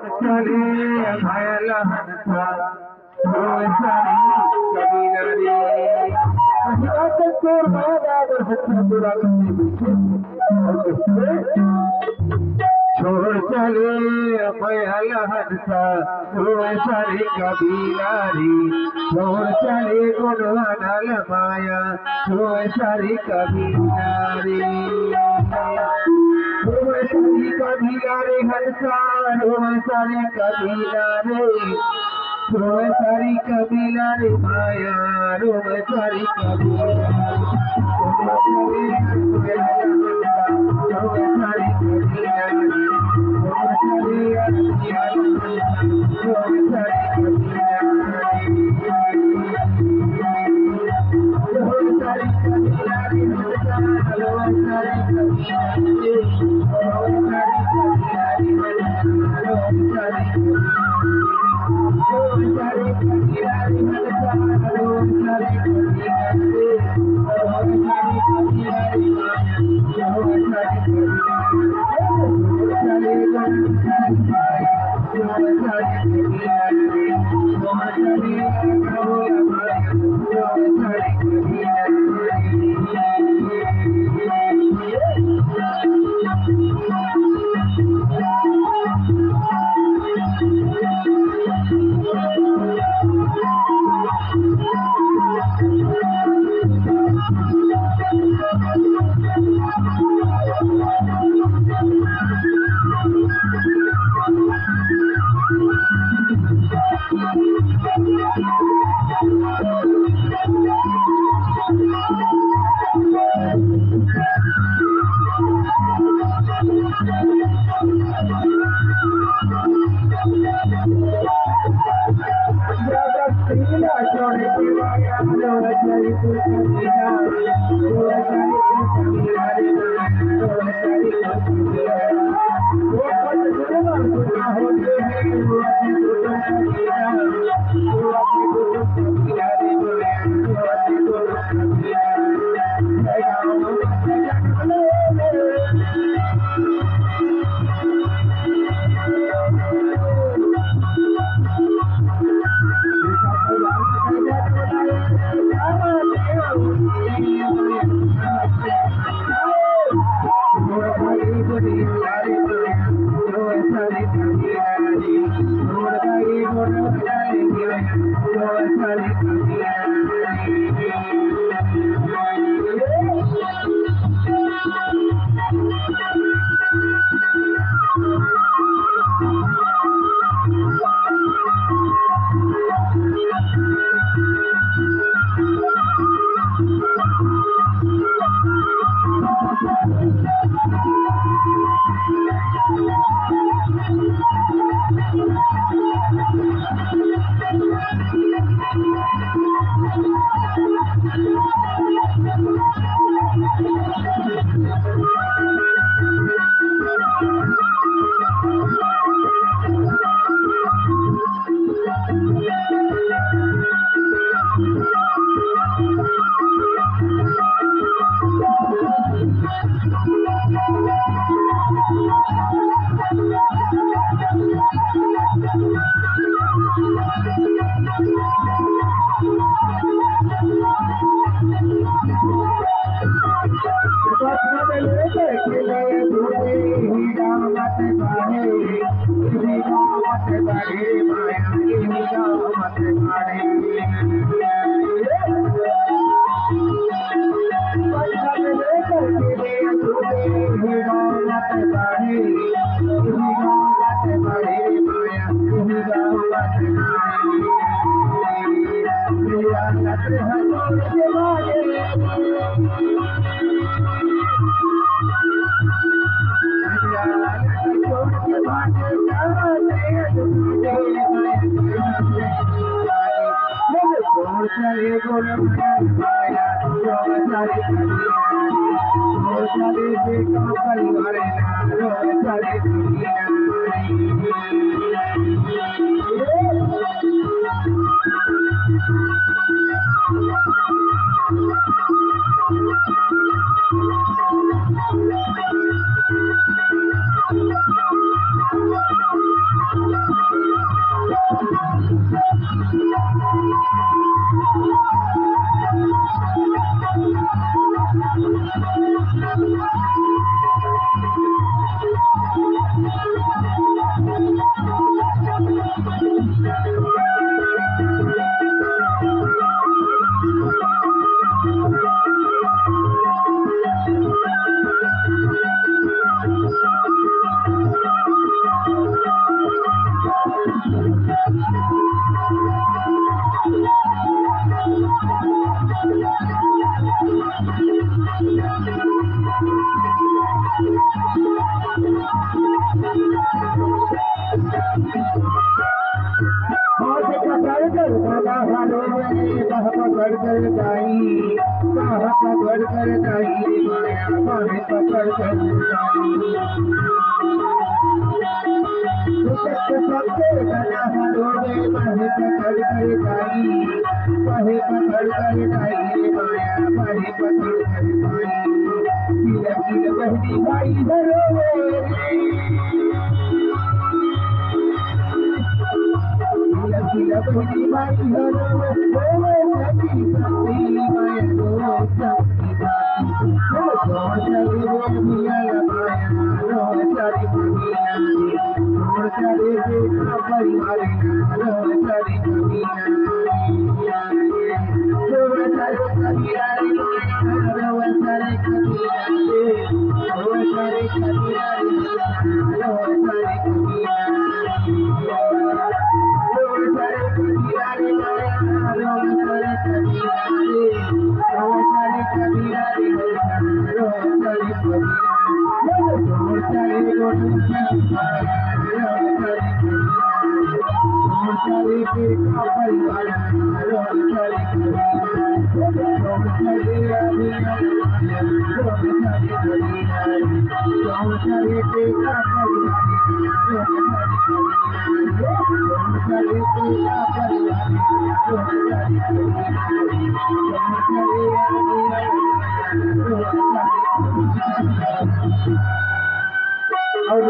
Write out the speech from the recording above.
चले भयल हंसा रोए सारी कबीला रे अहियात तोर माया और हंसा बुरा छोड़ चले भयल हंसा रोए सारी कबीला रे छोड़ चले गुणवानल माया रोए सारी कबीला रे रोए सारी कबीला रे हंसा रोए सारी कबीला रे रोए सारी कबीला रे माया रोए सारी कबीला रोए सारी कबीला रे रोए सारी बाह पकड़ कर जाई, बाह पकड़ कर जाई माया बाह पकड़ कर जाई। सबके गला हरोगे बाह पकड़ कर जाई, बाह पकड़ कर जाई माया बाह पकड़ कर जाई। किल किल बहनी भाई हरोगे किल बहनी भाई हरोगे सखी सखी माया रो सखी सखी रो चली रो मिया माया रो चली मिया रो चली देखा परिवार रो चली मिया रो चली कबीरा रो चली कबीरा रो चली कबीरा रो चली कबीरा और